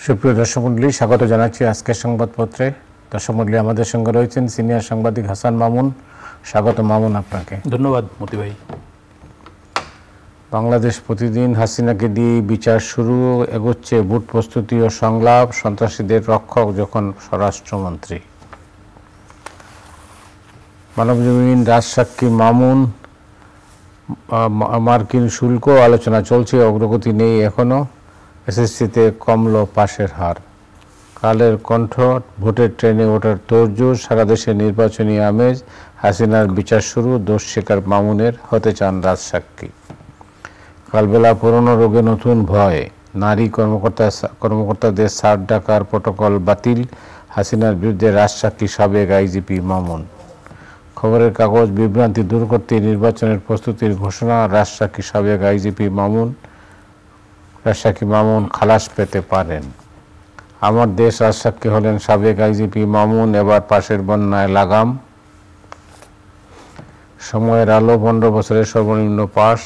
সুপ্রিয় দর্শক মণ্ডলী, স্বাগত জানাচ্ছি আজকের সংবাদপত্রে। দর্শক মণ্ডলী, আমাদের সঙ্গে রয়েছেন সিনিয়র সাংবাদিক হাসান মামুন। স্বাগত মামুন আপনাকে। ধন্যবাদ মতি ভাই। বাংলাদেশ প্রতিদিন, হাসিনাকে দিয়ে বিচার শুরু, এগোচ্ছে ভোট প্রস্তুতি ও সংলাপ, সন্ত্রাসীদের রক্ষক যখন স্বরাষ্ট্রমন্ত্রী। মানবজমিন, রাজসাক্ষী মামুন, মার্কিন শুল্ক আলোচনা চলছে, অগ্রগতি নেই এখনো। এসএসসিতে কমল পাশের হার। কালের কণ্ঠ, ভোটের ট্রেনে ওঠার তোড়জোড়, সারা দেশে নির্বাচনী আমেজ, হাসিনার বিচার শুরু, দোষ স্বীকার মামুনের, হতে চান রাজসাক্ষী। কালবেলা, পুরনো রোগে নতুন ভয়, নারী কর্মকর্তাদের সার ডাকার প্রটোকল বাতিল, হাসিনার বিরুদ্ধে রাজসাক্ষী সাবেক আইজিপি মামুন। খবরের কাগজ, বিভ্রান্তি দূর করতে নির্বাচনের প্রস্তুতির ঘোষণা, রাজসাক্ষী সাবেক আইজিপি মামুন। রাজসাক্ষী মামুন খালাস পেতে পারেন। আমার দেশ, রাজসাক্ষী হলেন সাবেক আইজিপি মামুন, এবার পাশের বন্যায় লাগাম। সময়ের আলো, 15 বছরের সর্বনিম্ন পাস,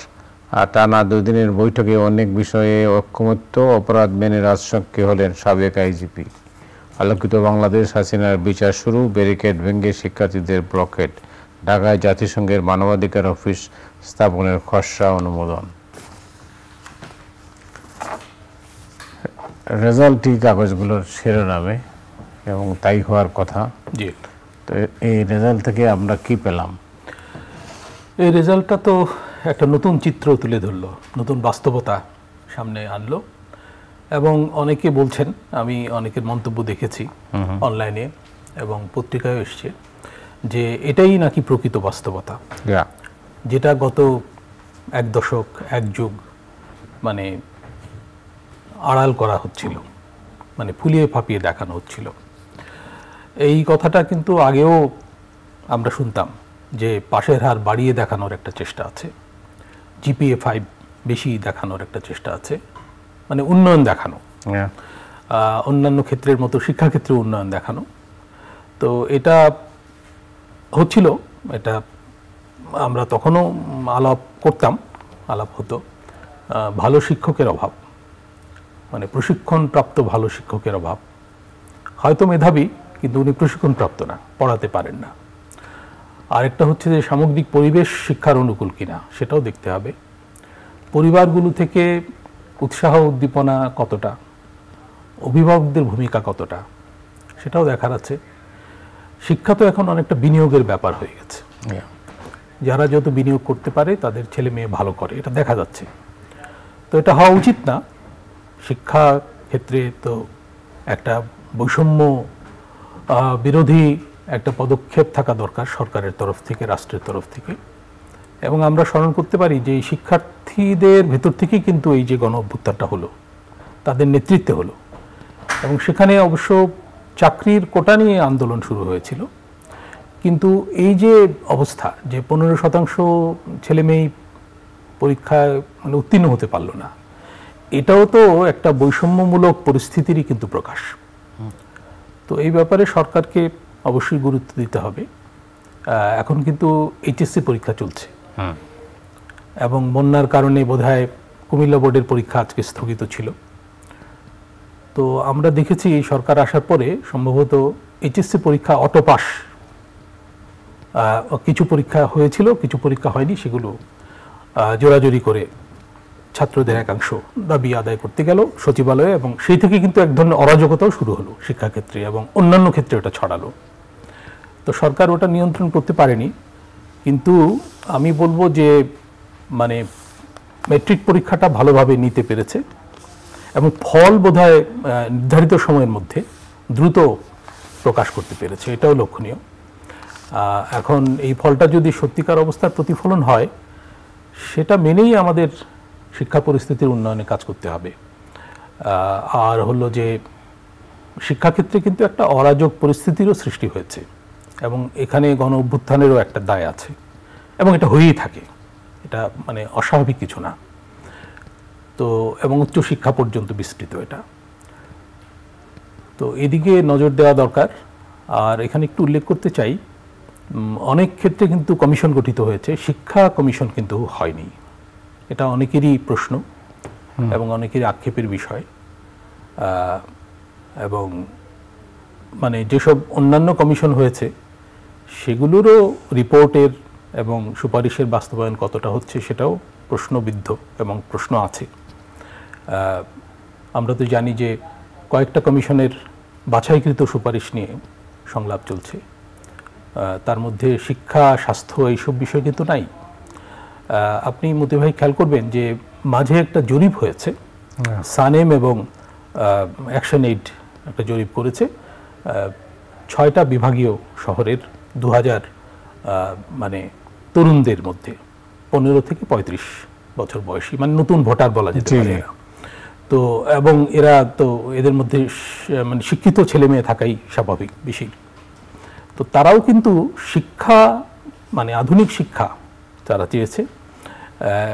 আর টানা 2 দিনের বৈঠকে অনেক বিষয়ে ঐকমত্য, অপরাধ মেনে রাজসাক্ষী হলেন সাবেক আইজিপি। আলোকিত বাংলাদেশ, হাসিনার বিচার শুরু, ব্যারিকেড ভেঙে শিক্ষার্থীদের ব্লকেড, ঢাকায় জাতিসংঘের মানবাধিকার অফিস স্থাপনের খসড়া অনুমোদন। রেজাল্টই কাগজগুলোর শিরোনামে এবং তাই হওয়ার কথা। জি, তো এই রেজাল্ট থেকে আমরা কি পেলাম? এই রেজাল্টটা তো একটা নতুন চিত্র তুলে ধরলো, নতুন বাস্তবতা সামনে আনলো। এবং অনেকে বলছেন, আমি অনেকের মন্তব্য দেখেছি অনলাইনে এবং পত্রিকায় এসছে, যে এটাই নাকি প্রকৃত বাস্তবতা, যেটা গত 1 দশক 1 যুগ মানে আড়াল করা হচ্ছিল, মানে ফুলিয়ে ফাঁপিয়ে দেখানো হচ্ছিল। এই কথাটা কিন্তু আগেও আমরা শুনতাম, যে পাশের হার বাড়িয়ে দেখানোর একটা চেষ্টা আছে, জিপিএ 5 বেশি দেখানোর একটা চেষ্টা আছে, মানে উন্নয়ন দেখানো, অন্যান্য ক্ষেত্রের মতো শিক্ষাক্ষেত্রে উন্নয়ন দেখানো। তো এটা হচ্ছিল, এটা আমরা তখনও আলাপ হতো ভালো শিক্ষকের অভাব, মানে প্রশিক্ষণপ্রাপ্ত ভালো শিক্ষকের অভাব। হয়তো মেধাবী, কিন্তু উনি প্রশিক্ষণপ্রাপ্ত না, পড়াতে পারেন না। আরেকটা হচ্ছে যে সামগ্রিক পরিবেশ শিক্ষার অনুকূল কিনা সেটাও দেখতে হবে। পরিবারগুলো থেকে উৎসাহ উদ্দীপনা কতটা, অভিভাবকদের ভূমিকা কতটা, সেটাও দেখার আছে। শিক্ষা তো এখন অনেকটা বিনিয়োগের ব্যাপার হয়ে গেছে। যারা যত বিনিয়োগ করতে পারে তাদের ছেলে মেয়ে ভালো করে, এটা দেখা যাচ্ছে। তো এটা হওয়া উচিত না। শিক্ষা ক্ষেত্রে তো একটা বৈষম্য বিরোধী একটা পদক্ষেপ থাকা দরকার সরকারের তরফ থেকে, রাষ্ট্রের তরফ থেকে। এবং আমরা স্মরণ করতে পারি যে এই শিক্ষার্থীদের ভেতর থেকেই কিন্তু এই যে গণ অভ্যুত্থানটা হলো, তাদের নেতৃত্বে হলো। এবং সেখানে অবশ্য চাকরির কোটা নিয়ে আন্দোলন শুরু হয়েছিল, কিন্তু এই যে অবস্থা যে 15% ছেলেমেয়ে পরীক্ষায় মানে উত্তীর্ণ হতে পারলো না, এটাও তো একটা বৈষম্যমূলক পরিস্থিতিরই কিন্তু প্রকাশ। তো এই ব্যাপারে সরকারকে অবশ্যই গুরুত্ব দিতে হবে। এখন কিন্তু এইচএসসি পরীক্ষা চলছে এবং বন্যার কারণে বোধহয় কুমিল্লা বোর্ডের পরীক্ষা আজকে স্থগিত ছিল। তো আমরা দেখেছি সরকার আসার পরে সম্ভবত এইচএসসি পরীক্ষা অটো পাস, কিছু পরীক্ষা হয়েছিল, কিছু পরীক্ষা হয়নি, সেগুলো জোরাজোরি করে ছাত্রদের একাংশ দাবি আদায় করতে গেল সচিবালয়ে, এবং সেই থেকে কিন্তু এক ধরনের অরাজকতাও শুরু হলো শিক্ষাক্ষেত্রে এবং অন্যান্য ক্ষেত্রে ওটা ছড়ালো। তো সরকার ওটা নিয়ন্ত্রণ করতে পারেনি। কিন্তু আমি বলবো যে মানে মেট্রিক পরীক্ষাটা ভালোভাবে নিতে পেরেছে এবং ফল বোধহয় নির্ধারিত সময়ের মধ্যে দ্রুত প্রকাশ করতে পেরেছে, এটাও লক্ষণীয়। এখন এই ফলটা যদি সত্যিকার অবস্থার প্রতিফলন হয়, সেটা মেনেই আমাদের শিক্ষা পরিস্থিতির উন্নয়নে কাজ করতে হবে। আর হলো যে শিক্ষাক্ষেত্রে কিন্তু একটা অরাজক পরিস্থিতিরও সৃষ্টি হয়েছে এবং এখানে গণ অভ্যুত্থানেরও একটা দায় আছে এবং এটা হয়েই থাকে, এটা মানে অস্বাভাবিক কিছু না। তো এবং উচ্চশিক্ষা পর্যন্ত বিস্তৃত এটা। তো এদিকে নজর দেওয়া দরকার। আর এখানে একটু উল্লেখ করতে চাই, অনেক ক্ষেত্রে কিন্তু কমিশন গঠিত হয়েছে, শিক্ষা কমিশন কিন্তু হয়নি। এটা অনেকেরই প্রশ্ন এবং অনেকেরই আক্ষেপের বিষয়। এবং মানে যেসব অন্যান্য কমিশন হয়েছে সেগুলোরও রিপোর্টের এবং সুপারিশের বাস্তবায়ন কতটা হচ্ছে সেটাও প্রশ্নবিদ্ধ এবং প্রশ্ন আছে। আমরা তো জানি যে কয়েকটা কমিশনের বাছাইকৃত সুপারিশ নিয়ে সংলাপ চলছে, তার মধ্যে শিক্ষা, স্বাস্থ্য এইসব বিষয় কিন্তু নাই। আপনি মতি ভাই খেয়াল করবেন যে মাঝে একটা জরিপ হয়েছে, সানেম এবং অ্যাকশন এইড একটা জরিপ করেছে 6টা বিভাগীয় শহরের 2000 মানে তরুণদের মধ্যে 15 থেকে 35 বছর বয়সী, মানে নতুন ভোটার বলা যেতে পারে। তো এবং এরা তো এদের মধ্যে মানে শিক্ষিত ছেলে মেয়ে থাকাই স্বাভাবিক বেশি। তো তারাও কিন্তু শিক্ষা মানে আধুনিক শিক্ষা তারা চেয়েছে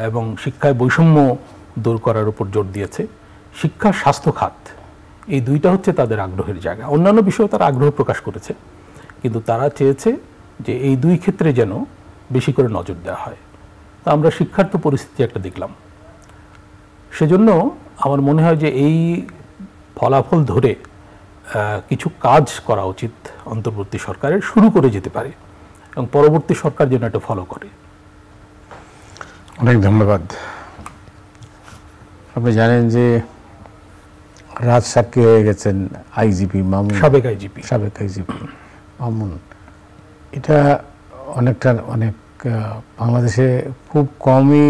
এবং শিক্ষায় বৈষম্য দূর করার উপর জোর দিয়েছে। শিক্ষা, স্বাস্থ্য খাত এই দুইটা হচ্ছে তাদের আগ্রহের জায়গা। অন্যান্য বিষয়ে তারা আগ্রহ প্রকাশ করেছে, কিন্তু তারা চেয়েছে যে এই দুই ক্ষেত্রে যেন বেশি করে নজর দেওয়া হয়। তা আমরা শিক্ষার তো পরিস্থিতি একটা দেখলাম। সেজন্য আমার মনে হয় যে এই ফলাফল ধরে কিছু কাজ করা উচিত অন্তর্বর্তী সরকারের, শুরু করে যেতে পারে এবং পরবর্তী সরকার যেন এটা ফলো করে। অনেক ধন্যবাদ। আপনি জানেন যে রাজসাক্ষী হয়ে গেছেন আইজিপি মামুন, সাবেক আইজিপি মামুন। এটা অনেক বাংলাদেশে খুব কমই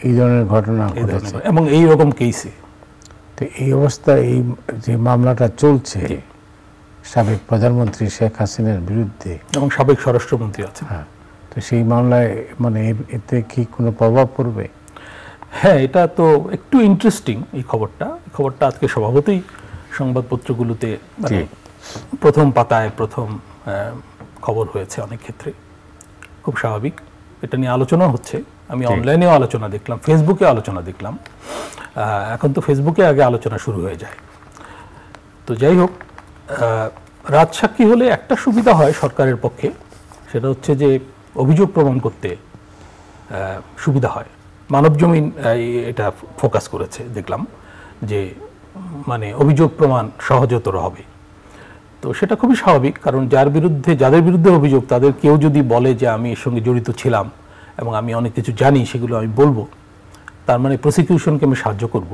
এই ধরনের ঘটনা ঘটেছে এবং এই রকম কেসে। তো এই অবস্থায় এই যে মামলাটা চলছে সাবেক প্রধানমন্ত্রী শেখ হাসিনার বিরুদ্ধে এবং সাবেক স্বরাষ্ট্রমন্ত্রী আছে, হ্যাঁ, তো সেই মামলায় মানে এতে কি কোনো প্রভাব পড়বে? হ্যাঁ, এটা তো একটু ইন্টারেস্টিং এই খবরটা আজকে স্বভাবতই সংবাদপত্রগুলোতে মানে প্রথম পাতায় প্রথম খবর হয়েছে অনেক ক্ষেত্রে, খুব স্বাভাবিক। এটা নিয়ে আলোচনা হচ্ছে, আমি অনলাইনেও আলোচনা দেখলাম, ফেসবুকে আলোচনা দেখলাম। এখন তো ফেসবুকে আগে আলোচনা শুরু হয়ে যায়। তো যাই হোক, রাজসাক্ষী হলে একটা সুবিধা হয় সরকারের পক্ষে, সেটা হচ্ছে যে অভিযোগ প্রমাণ করতে সুবিধা হয়। মানবজমিন এটা ফোকাস করেছে, দেখলাম যে মানে অভিযোগ প্রমাণ সহজতর হবে। তো সেটা খুবই স্বাভাবিক, কারণ যাদের বিরুদ্ধে অভিযোগ তাদের কেউ যদি বলে যে আমি এর সঙ্গে জড়িত ছিলাম এবং আমি অনেক কিছু জানি, সেগুলো আমি বলবো, তার মানে প্রসিকিউশনকে আমি সাহায্য করব।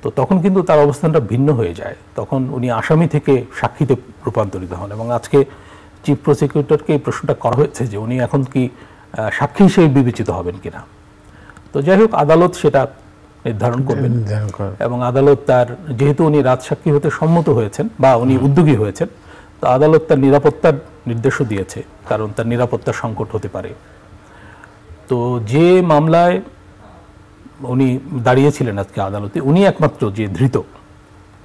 তো তখন কিন্তু তার অবস্থানটা ভিন্ন হয়ে যায়, তখন উনি আসামি থেকে সাক্ষীতে রূপান্তরিত হন। এবং আজকে চিফ প্রসিকিউটরকে এই প্রশ্নটা করা হয়েছে যে উনি এখন কি সাক্ষী হিসেবে বিবেচিত হবেন কিনা। তো যাই হোক, আদালত সেটা নির্ধারণ করবেন এবং আদালত যেহেতু উনি রাজসাক্ষী হতে সম্মত হয়েছেন বা উনি উদ্যোগী হয়েছেন, তো আদালত তার নিরাপত্তার নির্দেশও দিয়েছে, কারণ তার নিরাপত্তার সংকট হতে পারে। তো যে মামলায় উনি দাঁড়িয়েছিলেন আজকে আদালতে, উনি একমাত্র যে ধৃত,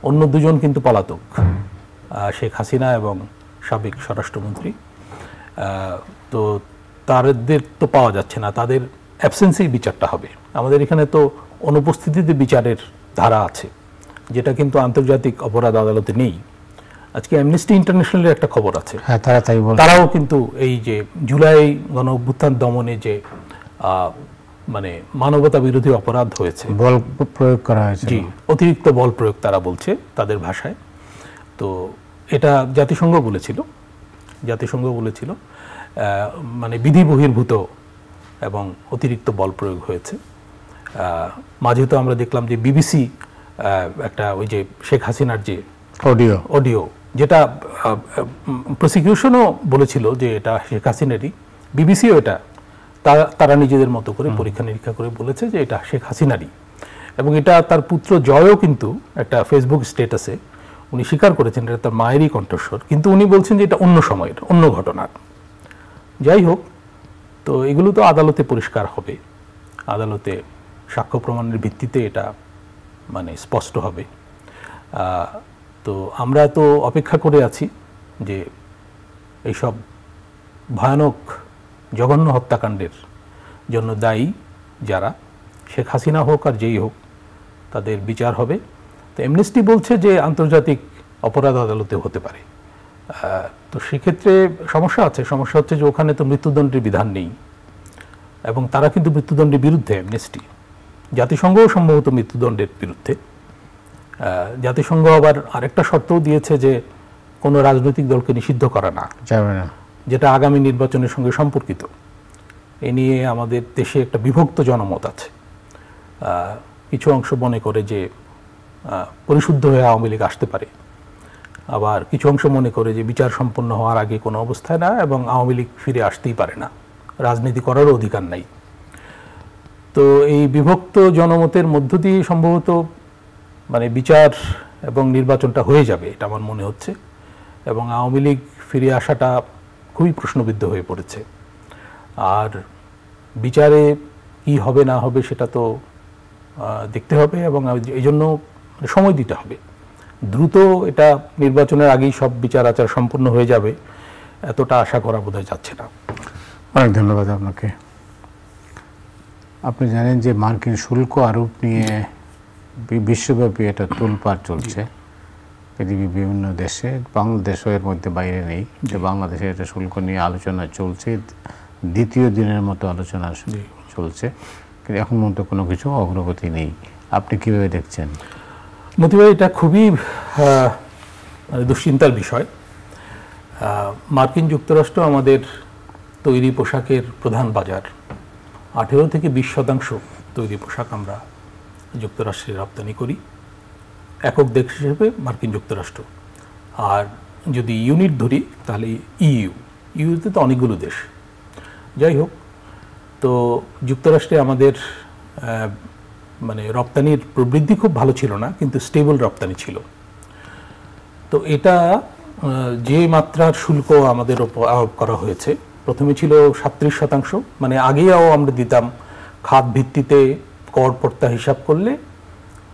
অন্য দুজন কিন্তু পলাতক, শেখ হাসিনা এবং সাবেক স্বরাষ্ট্রমন্ত্রী। তো তাদের তো পাওয়া যাচ্ছে না, তাদের অ্যাবসেন্সেই বিচারটা হবে। আমাদের এখানে তো অনুপস্থিতিতে বিচারের ধারা আছে, যেটা কিন্তু আন্তর্জাতিক অপরাধ আদালতে নেই। আজকে অ্যামনেস্টি ইন্টারন্যাশনালের একটা খবর আছে, তারাও কিন্তু এই যে জুলাই গণ অভ্যুত্থান দমনে যে মানে মানবতা বিরোধী অপরাধ হয়েছে, বল প্রয়োগ করা হয়েছে, জি, অতিরিক্ত বল প্রয়োগ তারা বলছে তাদের ভাষায়। তো এটা জাতিসংঘ বলেছিল মানে বিধি বহির্ভূত এবং অতিরিক্ত বল প্রয়োগ হয়েছে। মাঝে তো আমরা দেখলাম যে বিবিসি একটা ওই যে শেখ হাসিনার যে অডিও যেটা প্রসিকিউশনও বলেছিল যে এটা শেখ হাসিনারই, বিবিসিও এটা তারা নিজেদের মতো করে পরীক্ষা নিরীক্ষা করে বলেছে যে এটা শেখ হাসিনারই। এবং এটা তার পুত্র জয়ও কিন্তু একটা ফেসবুক স্ট্যাটাসে উনি স্বীকার করেছেন এটা তার মায়েরই কণ্ঠস্বর, কিন্তু উনি বলছেন যে এটা অন্য সময়ের, অন্য ঘটনার। যাই হোক, তো এগুলো তো আদালতে পরিষ্কার হবে, আদালতে সাক্ষ্য প্রমাণের ভিত্তিতে এটা মানে স্পষ্ট হবে। তো আমরা তো অপেক্ষা করে আছি যে এইসব ভয়ানক জঘন্য হত্যাকাণ্ডের জন্য দায়ী যারা, শেখ হাসিনা হোক আর যেই হোক, তাদের বিচার হবে। তো অ্যামনেস্টি বলছে যে আন্তর্জাতিক অপরাধ আদালতে হতে পারে। তো সেক্ষেত্রে সমস্যা হচ্ছে যে ওখানে তো মৃত্যুদণ্ডের বিধান নেই এবং তারা কিন্তু মৃত্যুদণ্ডের বিরুদ্ধে, অ্যামনেস্টি, জাতিসংঘও সম্ভবত মৃত্যুদণ্ডের বিরুদ্ধে। জাতিসংঘ আবার আরেকটা শর্তও দিয়েছে যে কোনো রাজনৈতিক দলকে নিষিদ্ধ করা না যাবে না, যেটা আগামী নির্বাচনের সঙ্গে সম্পর্কিত। এ নিয়ে আমাদের দেশে একটা বিভক্ত জনমত আছে। কিছু অংশ মনে করে যে পরিশুদ্ধ হয়ে আওয়ামী লীগ আসতে পারে, আবার কিছু অংশ মনে করে যে বিচার সম্পন্ন হওয়ার আগে কোনো অবস্থায় না, এবং আওয়ামী লীগ ফিরে আসতেই পারে না, রাজনীতি করারও অধিকার নাই। তো এই বিভক্ত জনমতের মধ্য দিয়ে সম্ভবত মানে বিচার এবং নির্বাচনটা হয়ে যাবে, এটা আমার মনে হচ্ছে, এবং আওয়ামী লীগ ফিরে আসাটা খুবই প্রশ্নবিদ্ধ হয়ে পড়েছে। আর বিচারে কি হবে না হবে সেটা তো দেখতে হবে, এবং এই জন্য সময় দিতে হবে। দ্রুত এটা নির্বাচনের আগেই সব বিচার আচার সম্পূর্ণ হয়ে যাবে এতটা আশা করা বোধহয় যাচ্ছে না। অনেক ধন্যবাদ আপনাকে। আপনি জানেন যে মার্কিন শুল্ক আরোপ নিয়ে বিশ্বব্যাপী এটা তোলপাড় চলছে পৃথিবীর বিভিন্ন দেশে, বাংলাদেশও এর মধ্যে বাইরে নেই, যে বাংলাদেশে এটা শুল্ক নিয়ে আলোচনা চলছে, দ্বিতীয় দিনের মতো আলোচনা চলছে, কিন্তু এখন পর্যন্ত কোনো কিছু অগ্রগতি নেই। আপনি কীভাবে দেখছেন? মতি ভাই, এটা খুবই দুশ্চিন্তার বিষয়। মার্কিন যুক্তরাষ্ট্র আমাদের তৈরি পোশাকের প্রধান বাজার। 18 থেকে 20% তৈরি পোশাক আমরা যুক্তরাষ্ট্রে রপ্তানি করি, একক দেশ হিসেবে মার্কিন যুক্তরাষ্ট্র। আর যদি ইউনিট ধরি তাহলে ইউতে তো অনেকগুলো দেশ। যাই হোক, তো যুক্তরাষ্ট্রে আমাদের মানে রপ্তানির প্রবৃদ্ধি খুব ভালো ছিল না, কিন্তু স্টেবল রপ্তানি ছিল। তো এটা যে মাত্রার শুল্ক আমাদের ওপর আরোপ করা হয়েছে, প্রথমে ছিল 37%, মানে আগেও আমরা দিতাম খাত ভিত্তিতে কর পর্তা হিসাব করলে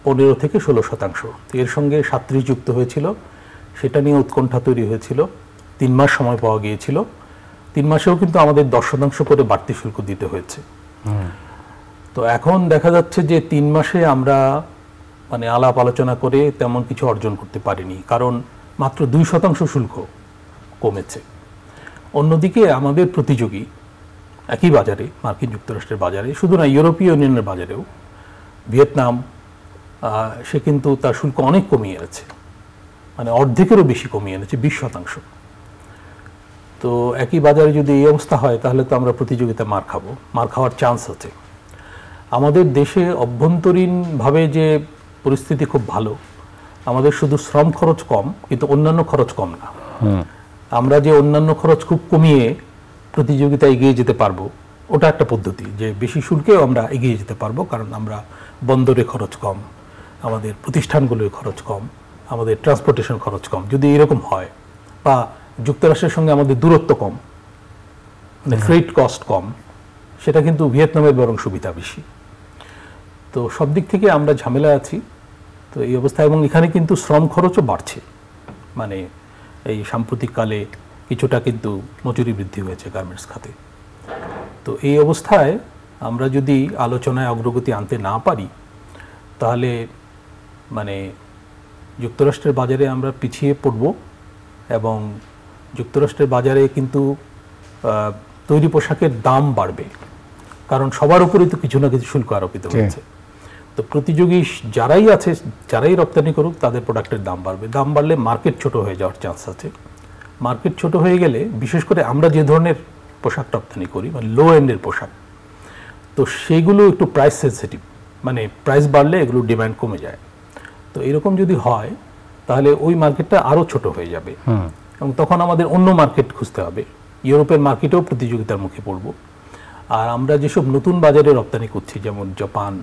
15 থেকে 16%। এর সঙ্গে 37 যুক্ত হয়েছিল, সেটা নিয়ে উৎকণ্ঠা তৈরি হয়েছিল। 3 মাস সময় পাওয়া গিয়েছিল, 3 মাসেও কিন্তু আমাদের 10% করে বাড়তি শুল্ক দিতে হয়েছে। তো এখন দেখা যাচ্ছে যে 3 মাসে আমরা মানে আলাপ আলোচনা করে তেমন কিছু অর্জন করতে পারিনি, কারণ মাত্র 2% শুল্ক কমেছে। অন্যদিকে আমাদের প্রতিযোগী একই বাজারে, মার্কিন যুক্তরাষ্ট্রের বাজারে, শুধু না ইউরোপীয় ইউনিয়নের বাজারেও, ভিয়েতনাম, সে কিন্তু তার শুল্ক অনেক কমিয়ে এনেছে, মানে অর্ধেকেরও বেশি কমিয়ে এনেছে, 20%। তো একই বাজারে যদি এই অবস্থা হয় তাহলে তো আমরা প্রতিযোগিতা মার খাওয়ার চান্স আছে। আমাদের দেশে অভ্যন্তরীণভাবে যে পরিস্থিতি খুব ভালো, আমাদের শুধু শ্রম খরচ কম, কিন্তু অন্যান্য খরচ কম না। আমরা যে অন্যান্য খরচ খুব কমিয়ে প্রতিযোগিতা এগিয়ে যেতে পারবো, ওটা একটা পদ্ধতি, যে বেশি শুল্কেও আমরা এগিয়ে যেতে পারবো, কারণ আমরা বন্দরে খরচ কম, আমাদের প্রতিষ্ঠানগুলোর খরচ কম, আমাদের ট্রান্সপোর্টেশন খরচ কম। যদি এরকম হয়, বা যুক্তরাষ্ট্রের সঙ্গে আমাদের দূরত্ব কম, মানে ফ্রেট কস্ট কম, সেটা কিন্তু ভিয়েতনামের বরং সুবিধা বেশি। তো সব দিক থেকে আমরা ঝামেলা আছি। তো এই অবস্থায়, এবং এখানে কিন্তু শ্রম খরচও বাড়ছে, মানে এই সাম্প্রতিককালে কিছুটা কিন্তু মজুরি বৃদ্ধি হয়েছে গার্মেন্টস খাতে। তো এই অবস্থায় আমরা যদি আলোচনায় অগ্রগতি আনতে না পারি, তাহলে মানে যুক্তরাষ্ট্রের বাজারে আমরা পিছিয়ে পড়ব, এবং যুক্তরাষ্ট্রের বাজারে কিন্তু তৈরি পোশাকের দাম বাড়বে, কারণ সবার উপরেই তো কিছু না কিছু শুল্ক আরোপিত হয়েছে। তো প্রতিযোগী যারাই আছে, যারাই রপ্তানি করুক, তাদের প্রোডাক্টের দাম বাড়বে। দাম বাড়লে মার্কেট ছোট হয়ে যাওয়ার চান্স আছে। মার্কেট ছোট হয়ে গেলে, বিশেষ করে আমরা যে ধরনের পোশাক রপ্তানি করি, মানে লো এন্ডের পোশাক, তো সেগুলো একটু প্রাইস সেন্সিটিভ, মানে প্রাইস বাড়লে এগুলো ডিমান্ড কমে যায়। তো এরকম যদি হয়, তাহলে ওই মার্কেটটা আরও ছোট হয়ে যাবে, এবং তখন আমাদের অন্য মার্কেট খুঁজতে হবে। ইউরোপের মার্কেটেও প্রতিযোগিতার মুখে পড়ব। আর আমরা যেসব নতুন বাজারে রপ্তানি করছি, যেমন জাপান,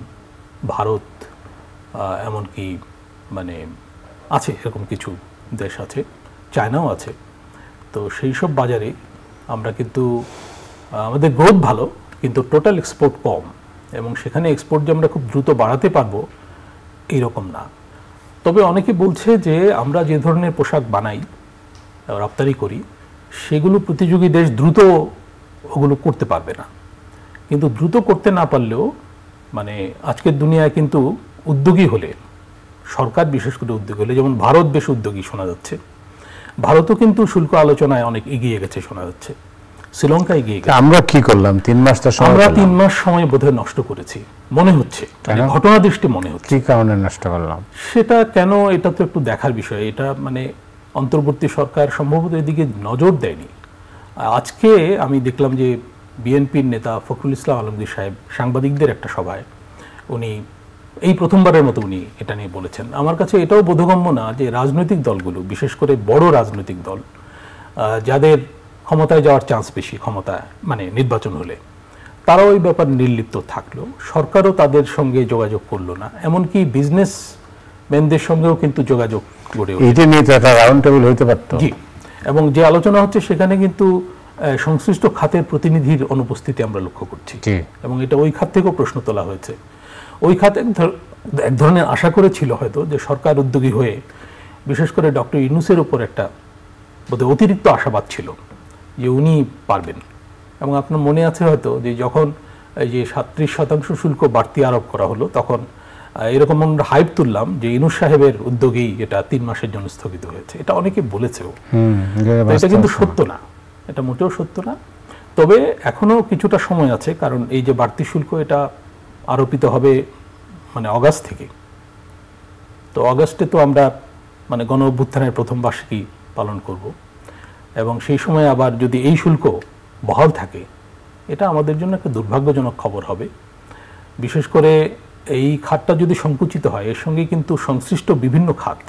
ভারত, এমনকি মানে আছে এরকম কিছু দেশ আছে, চায়নাও আছে। তো সেই সব বাজারে আমরা কিন্তু আমাদের গ্রোথ ভালো, কিন্তু টোটাল এক্সপোর্ট কম, এবং সেখানে এক্সপোর্ট যে আমরা খুব দ্রুত বাড়াতে পারবো এইরকম না। তবে অনেকে বলছে যে আমরা যে ধরনের পোশাক বানাই, রপ্তানি করি, সেগুলো প্রতিযোগী দেশ দ্রুত ওগুলো করতে পারবে না। কিন্তু দ্রুত করতে না পারলেও, মানে আজকের দুনিয়ায় কিন্তু উদ্যোগী হলে, সরকার বিশেষ করে উদ্যোগী হলে, যেমন ভারত বেশ উদ্যোগী শোনা যাচ্ছে, ভারতও কিন্তু শুল্ক আলোচনায় অনেক এগিয়ে গেছে শোনা যাচ্ছে, শ্রীলঙ্কা এগিয়ে গেছে। আমরা কি করলাম? 3 মাস তো সময়, আমরা 3 মাস সময় বোধহয় নষ্ট করেছি। মনে হচ্ছে, মানে ঘটনা দৃষ্টি মনে হচ্ছে। কি কারণে নষ্ট করলাম সেটা কেন, এটা তো একটু দেখার বিষয়। এটা মানে অন্তর্বর্তী সরকার সম্ভবত এদিকে নজর দেয়নি। আজকে আমি দেখলাম যে বিএনপির নেতা ফখরুল ইসলাম আলমগীর সাহেব সাংবাদিকদের একটা সভায় উনি এই প্রথমবারের মতো উনি এটা নিয়ে বলেছেন। আমার কাছে এটাও বোধগম্য না যে রাজনৈতিক দলগুলো, বিশেষ করে বড় রাজনৈতিক দল যাদের ক্ষমতায় যাওয়ার চান্স বেশি, ক্ষমতা মানে নির্বাচন হলে, তারাও ওই ব্যাপার নির্লিপ্ত থাকলো, সরকারও তাদের সঙ্গে যোগাযোগ করলো না। এমনকি বিজনেস ম্যানদের সঙ্গেও কিন্তু যোগাযোগ গড়ে ওঠে। এটা নিয়ে তো একটা রাউন্ড টেবিল হইতে পারতো। জি, এবং যে আলোচনা হচ্ছে সেখানে কিন্তু সংশ্লিষ্ট খাতের প্রতিনিধির অনুপস্থিতি আমরা লক্ষ্য করছি, এবং এটা ওই খাত থেকেও প্রশ্ন তোলা হয়েছে। ওই খাত এক ধরনের আশা করেছিল হয়তো যে সরকার উদ্যোগী হয়ে, বিশেষ করে ডক্টর ইউনূসের উপর একটা বোধহয় অতিরিক্ত আশাবাদ ছিল যে উনি পারবেন। এবং আপনার মনে আছে হয়তো যে যখন এই যে 37% শুল্ক বাড়তি আরোপ করা হলো, তখন এরকম আমরা হাইপ তুললাম যে ইউনূস সাহেবের উদ্যোগেই এটা 3 মাসের জন্য স্থগিত হয়েছে। এটা অনেকে বলেছেও, এটা কিন্তু সত্য না, এটা মোটেও সত্য না। তবে এখনো কিছুটা সময় আছে, কারণ এই যে বাড়তি শুল্ক এটা আরোপিত হবে মানে অগাস্ট থেকে। তো অগাস্টে তো আমরা মানে গণ অভ্যুত্থানের প্রথম বার্ষিকী পালন করব, এবং সেই সময় আবার যদি এই শুল্ক বহাল থাকে, এটা আমাদের জন্য একটা দুর্ভাগ্যজনক খবর হবে। বিশেষ করে এই খাতটা যদি সংকুচিত হয়, এর সঙ্গে কিন্তু সংশ্লিষ্ট বিভিন্ন খাত,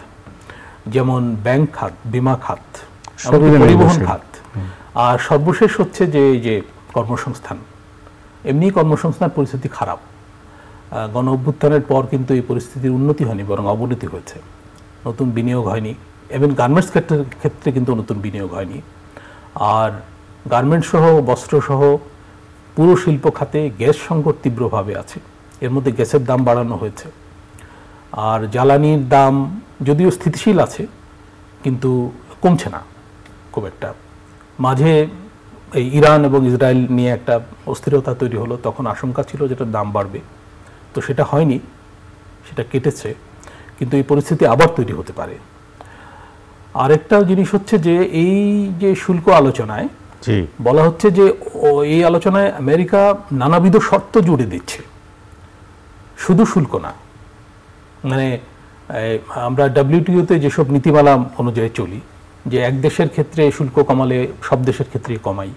যেমন ব্যাংক খাত, বিমা খাত, পরিবহন খাত, আর সর্বশেষ হচ্ছে যে এই যে কর্মসংস্থান, এমনি কর্মসংস্থান পরিস্থিতি খারাপ। গণ অভ্যুত্থানের পর কিন্তু এই পরিস্থিতির উন্নতি হয়নি, বরং অবনতি হয়েছে। নতুন বিনিয়োগ হয়নি, এবং গার্মেন্টস ক্ষেত্রে কিন্তু নতুন বিনিয়োগ হয়নি। আর গার্মেন্টস সহ, বস্ত্র সহ পুরো শিল্প খাতে গ্যাস সংকট তীব্রভাবে আছে। এর মধ্যে গ্যাসের দাম বাড়ানো হয়েছে, আর জ্বালানির দাম যদিও স্থিতিশীল আছে কিন্তু কমছে না খুব একটা। মাঝে এই ইরান এবং ইসরায়েল নিয়ে একটা অস্থিরতা তৈরি হলো, তখন আশঙ্কা ছিল যেটার দাম বাড়বে, তো সেটা হয়নি, সেটা কেটেছে। কিন্তু এই পরিস্থিতি আবার তৈরি হতে পারে। আরেকটা জিনিস হচ্ছে যে এই যে শুল্ক আলোচনায় বলা হচ্ছে যে এই আলোচনায় আমেরিকা নানাবিধ শর্ত জুড়ে দিচ্ছে, শুধু শুল্ক না। মানে আমরা WTO-তে যেসব নীতিমালা অনুযায়ী চলি, যে এক দেশের ক্ষেত্রে শুল্ক কমালে সব দেশের ক্ষেত্রেই কমাই,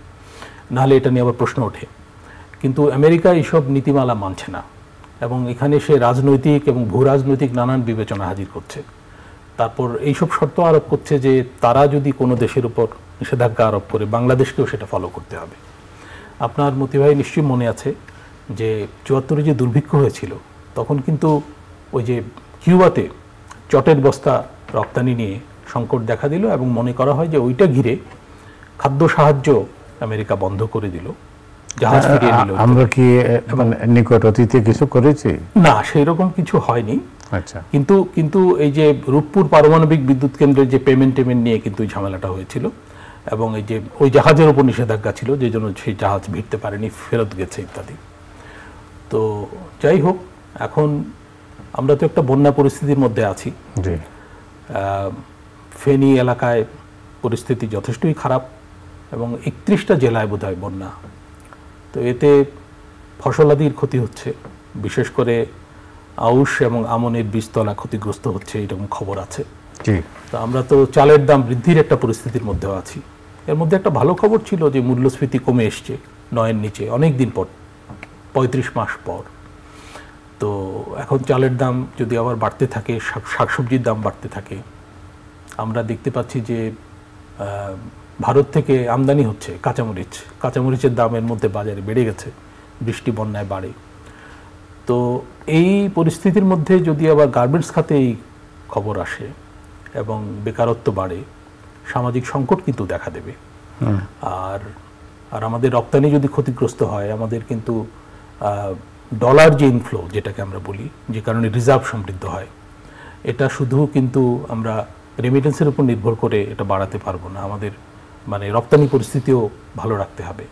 নাহলে এটা নিয়ে আবার প্রশ্ন ওঠে। কিন্তু আমেরিকা এইসব নীতিমালা মানছে না, এবং এখানে সে রাজনৈতিক এবং ভূ রাজনৈতিক নানান বিবেচনা হাজির করছে। তারপর এইসব শর্ত আরোপ করছে যে তারা যদি কোনো দেশের উপর নিষেধাজ্ঞা আরোপ করে, বাংলাদেশকেও সেটা ফলো করতে হবে। আপনার মতি ভাই নিশ্চয়ই মনে আছে যে ৭৪-এ যে দুর্ভিক্ষ হয়েছিল, তখন কিন্তু ওই যে কিউবাতে চটের বস্তা রপ্তানি নিয়ে সংকট দেখা দিল, এবং মনে করা হয় যে ওইটা ঘিরে খাদ্য সাহায্য আমেরিকা বন্ধ করে দিল, জাহাজ ফিরিয়ে দিল। আমরা কি নিকট অতীতে কিছু করেছি? না, সেই রকম কিছু হয়নি। আচ্ছা, কিন্তু এই যে রূপপুর পারমাণবিক বিদ্যুৎ কেন্দ্রের যে পেমেন্ট নিয়ে কিন্তু ঝামেলাটা হয়েছিল, এবং এই যে ওই জাহাজের উপর নিষেধাজ্ঞা ছিল, যে জন্য সেই জাহাজ ভিড়তে পারেনি, ফেরত গেছে ইত্যাদি। তো যাই হোক, এখন আমরা তো একটা বন্যা পরিস্থিতির মধ্যে আছি। ফেনী এলাকায় পরিস্থিতি যথেষ্টই খারাপ, এবং 31টা জেলায় বোধহয় বন্যা। তো এতে ফসলাদির ক্ষতি হচ্ছে, বিশেষ করে আউশ এবং আমনের বীজতলা ক্ষতিগ্রস্ত হচ্ছে, এরকম খবর আছে। তো আমরা তো চালের দাম বৃদ্ধির একটা পরিস্থিতির মধ্যেও আছি। এর মধ্যে একটা ভালো খবর ছিল যে মূল্যস্ফীতি কমে এসছে 9-এর নিচে, অনেক দিন পর, 35 মাস পর। তো এখন চালের দাম যদি আবার বাড়তে থাকে, শাকসবজির দাম বাড়তে থাকে, আমরা দেখতে পাচ্ছি যে ভারত থেকে আমদানি হচ্ছে কাঁচামরিচের দামের মধ্যে বাজারে বেড়ে গেছে, বৃষ্টি বন্যায় বাড়ে। তো এই পরিস্থিতির মধ্যে যদি আবার গার্মেন্টস খাতে এই খবর আসে এবং বেকারত্ব বাড়ে, সামাজিক সংকট কিন্তু দেখা দেবে। আর আমাদের রপ্তানি যদি ক্ষতিগ্রস্ত হয়, আমাদের কিন্তু ডলার যে ইনফ্লো যেটাকে আমরা বলি, যে কারণে রিজার্ভ সমৃদ্ধ হয়, এটা শুধু কিন্তু আমরা রেমিটেন্সের উপর নির্ভর করে এটা বাড়াতে পারবো না। আমাদের মানে রপ্তানি পরিস্থিতিও ভালো রাখতে হবে।